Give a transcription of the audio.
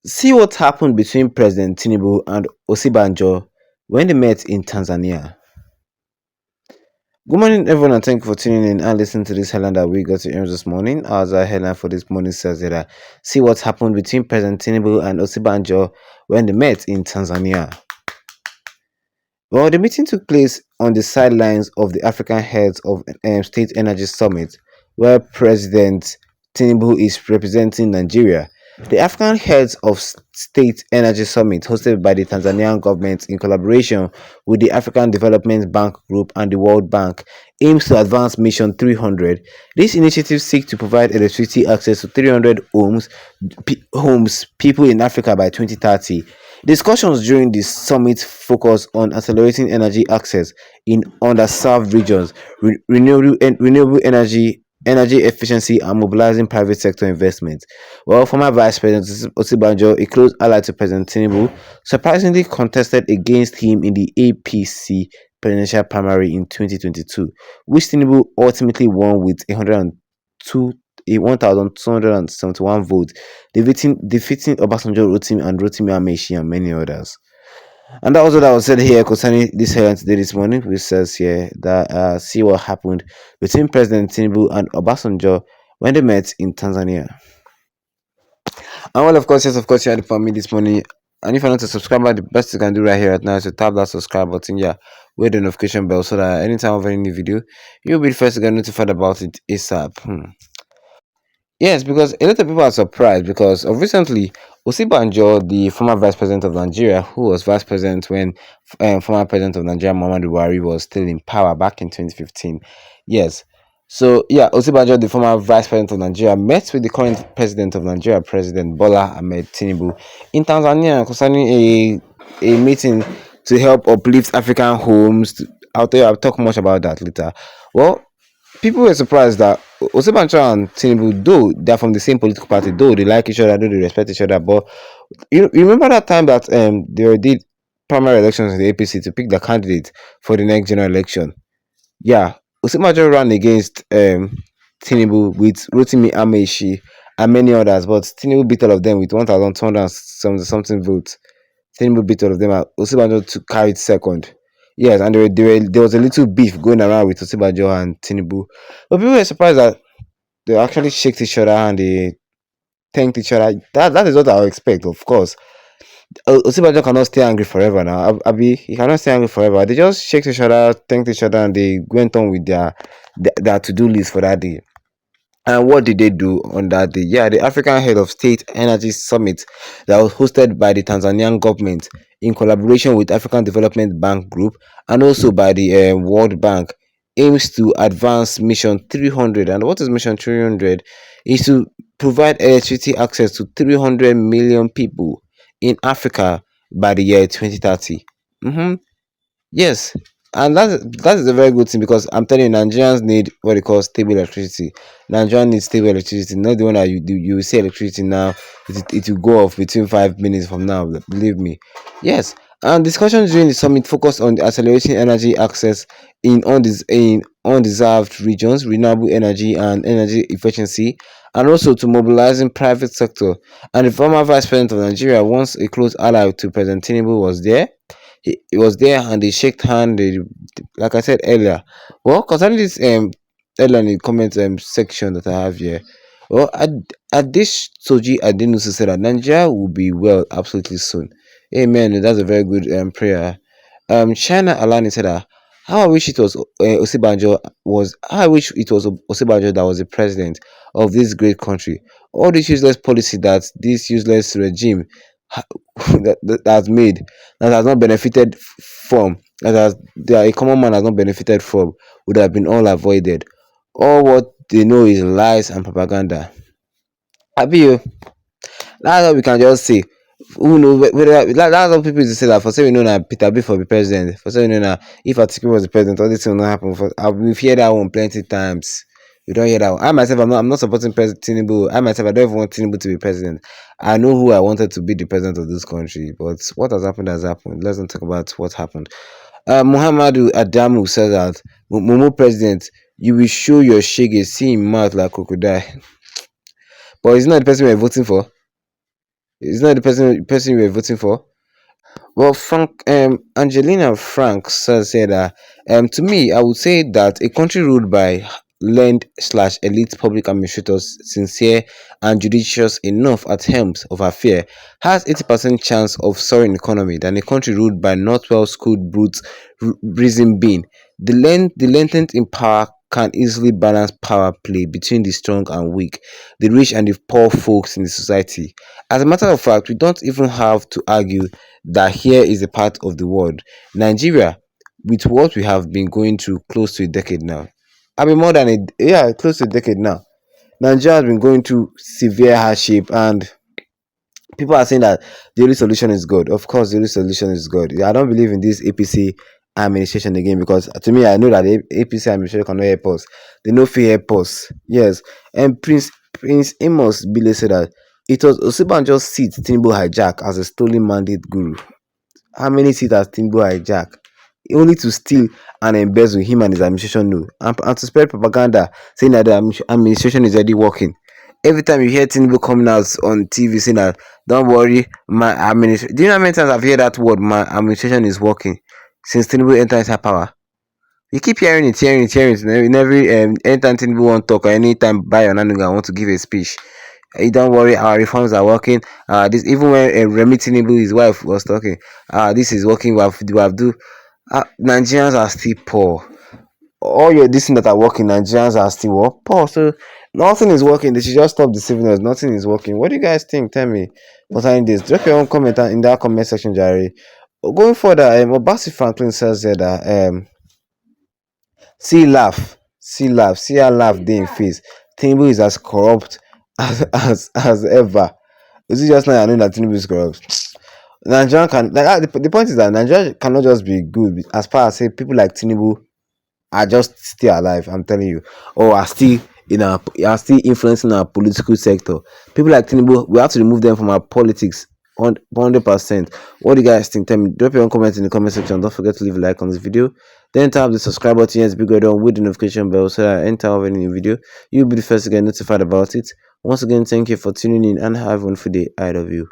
See what happened between President Tinubu and Osibanjo when they met in Tanzania. Good morning, everyone, and thank you for tuning in and listening to this headline that we got to hear this morning. As our headline for this morning says that see what happened between President Tinubu and Osibanjo when they met in Tanzania. Well, the meeting took place on the sidelines of the African Heads of State Energy Summit, where President Tinubu is representing Nigeria. The African Heads of State Energy Summit, hosted by the Tanzanian government in collaboration with the African Development Bank Group and the World Bank, aims to advance Mission 300. This initiative seeks to provide electricity access to 300 homes people in Africa by 2030. Discussions during the summit focus on accelerating energy access in underserved regions, renewable energy efficiency, and mobilizing private sector investment. Well, former Vice President Osibanjo, a close ally to President Tinubu, surprisingly contested against him in the APC presidential primary in 2022, which Tinubu ultimately won with 1,271 votes, defeating Obasanjo, Rotimi Amechi, and many others. And that was what I was said here concerning this headline today this morning, which says here that see what happened between President Tinubu and Obasanjo when they met in Tanzania. And well, of course, yes, of course, you had it for me this morning. And if you're not a subscriber, the best you can do right here right now is to tap that subscribe button, yeah, with the notification bell so that anytime of any new video, you'll be the first to get notified about it ASAP. Yes, because a lot of people are surprised because of recently Osibanjo, the former vice president of Nigeria, who was vice president when former president of Nigeria Muhammadu Buhari was still in power back in 2015. Yes. So yeah, Osibanjo, the former vice president of Nigeria, met with the current president of Nigeria, President Bola Ahmed Tinubu, in Tanzania concerning a meeting to help uplift African homes. I'll talk much about that later. Well, people were surprised that Osibanjo and Tinubu, though they're from the same political party, though they like each other, though they respect each other, but you remember that time that they did primary elections in the APC to pick the candidate for the next general election. Yeah, Osibanjo ran against Tinubu with Rotimi Amechi and many others, but Tinubu beat all of them with 1,270 something votes. Tinubu beat all of them out. Osibanjo carried second. Yes, and there was a little beef going around with Osibanjo and Tinubu. But people were surprised that they actually shaked each other and they thanked each other. That is what I would expect, of course. Osibanjo cannot stay angry forever now. Abi, he cannot stay angry forever. They just shaked each other, thanked each other, and they went on with their to-do list for that day. And what did they do on that day? Yeah, the African Head of State Energy Summit that was hosted by the Tanzanian government in collaboration with African Development Bank Group and also by the World Bank aims to advance Mission 300. And what is Mission 300? Is to provide electricity access to 300 million people in Africa by the year 2030. Yes, and that is a very good thing because I'm telling you, Nigerians need what they call stable electricity. Nigerians need stable electricity, not the one that you will see electricity now. It will go off between 5 minutes from now. Believe me. Yes, and discussions during the summit focused on accelerating energy access in undeserved regions, renewable energy and energy efficiency, and also to mobilizing private sector. And the former vice president of Nigeria, once a close ally to President Tinubu, was there. He was there and they shook hand. Like I said earlier, well, concerning this earlier in the comment section that I have here, well, this Soji Adinusu said that Nigeria will be well absolutely soon. Amen. That's a very good prayer. China Alani said that how I wish it was Osibanjo was how I wish it was Osibanjo that was the president of this great country. All this useless policy that this useless regime ha- that has made that has not benefited from that a common man has not benefited from would have been all avoided. All what they know is lies and propaganda. Abi, that's what we can just say. Who knows whether that's what people used to say that for say we know that Peter B for the president. For say we know that if Atiku was the president, all this will not happen. We've heard that one plenty times. We don't hear that one. I myself, I'm not supporting President Tinubu. I myself, I don't even want Tinubu to be president. I know who I wanted to be the president of this country, but what has happened has happened. Let's not talk about what happened. Muhammadu Adamu says that Momo president, you will show your shege, see him mouth like crocodile. But it's not the person we're voting for. It's not the person we were voting for. Well, Angelina Frank said that, to me, I would say that a country ruled by learned slash elite public administrators, sincere and judicious enough at helms of affair, has 80% chance of soaring economy than a country ruled by not well schooled brutes. Reason being, the latent in power can easily balance power play between the strong and weak, the rich and the poor folks in the society. As a matter of fact, we don't even have to argue that here is a part of the world. Nigeria, with what we have been going through close to a decade now. I mean, more than close to a decade now. Nigeria has been going through severe hardship, and people are saying that the only solution is God. Of course, the only solution is God. I don't believe in this APC administration again, because to me, I know that the APC administration cannot help us. They no fear help us. Yes, and Prince Amos Bile said that it was Osibanjo's seat Tinubu hijack as a stolen mandate guru. How many seats has Tinubu hijacked? Only to steal and embezzle him and his administration know. And to spread propaganda saying that the administration is already working. Every time you hear Tinubu coming out on TV saying that, don't worry, my administration. Do you know how many times I've heard that word, my administration is working, since Tinubu entered into power? You keep hearing it. In every anytime Tinubu want to talk, or anytime Bayo Nanuga want to give a speech, don't worry, our reforms are working. This even when Remi Tinubu, his wife, was talking, this is working. We have do. Nigerians are still poor. All your this thing that are working, Nigerians are still what? Poor. So nothing is working. They should just stop deceiving us. Nothing is working. What do you guys think? Tell me concerning this. Drop your own comment in that comment section, Jerry. Going further, Obasi Franklin says that see how laugh dey im face. Tinubu is as corrupt as ever. Is it just now I know that Tinubu is corrupt? Nigeria can the point is that Nigeria cannot just be good as far as say people like Tinubu are just still alive. I'm telling you, or are still influencing our political sector. People like Tinubu, we have to remove them from our politics. 100%. What do you guys think? Tell me. Drop your own comments in the comment section. Don't forget to leave a like on this video. Then tap the subscribe button. Yes, big red on with the notification bell so that anytime of any new video, you'll be the first to get notified about it. Once again, thank you for tuning in and have a wonderful day. I love you.